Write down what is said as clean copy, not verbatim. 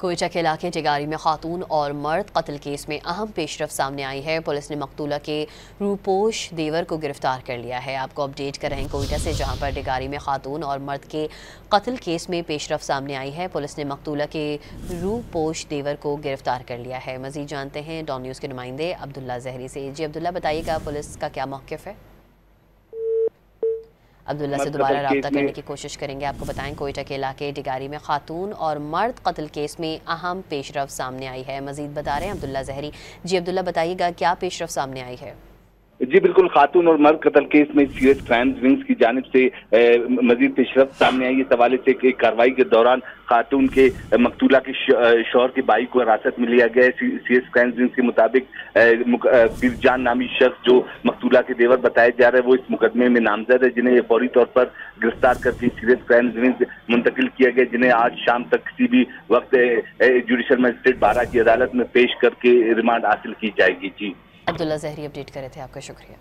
کوئٹہ کے علاقے ٹگاری میں خاتون اور مرد قتل کیس میں اہم پیش رفت سامنے آئی ہے۔ پولیس نے مقتولہ کے روپوش دیور کو گرفتار کر لیا ہے۔ آپ کو اپڈیٹ کر رہے ہیں کوئٹہ سے، جہاں پر ٹگاری میں خاتون اور مرد کے قتل کیس میں پیش رفت سامنے آئی ہے۔ پولیس نے مقتولہ کے روپوش دیور کو گرفتار کر لیا ہے۔ مزید جانتے ہیں ڈان نیوز کے نمائندے عبداللہ زہری سے۔ جی عبداللہ، بتائیے گا پولیس کا کیا موقف ہے؟ عبداللہ سے دوبارہ رابطہ کرنے کی کوشش کریں گے۔ آپ کو بتائیں کوئٹہ کے علاقے ٹگاری میں خاتون اور مرد قتل کیس میں اہم پیش رفت سامنے آئی ہے۔ مزید بتا رہے ہیں عبداللہ زہری۔ جی عبداللہ، بتائیے گا کیا پیش رفت سامنے آئی ہے؟ جی بالکل، خاتون اور مرد قتل کیس میں سیریس کرائمز ونگز کی جانب سے مزید پیش رفت سامنے آئی ہے۔ اس حوالے سے ایک کارروائی کے دوران خاتون کے مقتولہ کے شوہر کے بھائی کو حراست میں لیا گیا ہے۔ سیریس کرائمز ونگز کے مطابق پیر جان نامی شخص جو مقتولہ کے دیور بتایا جا رہا ہے وہ اس مقدمے میں نامزد ہے، جنہیں فوری طور پر گرفتار کر کے سیریس کرائمز ونگز منتقل کیا گیا، جنہیں آج شام تک کسی بھی وقت جوڈیشل مجسٹریٹ بارہ کی عدالت میں پیش کر کے ریمانڈ حاصل کی جائے گی۔ جی عبداللہ زہری اپڈیٹ کر رہے تھے، آپ کا شکریہ۔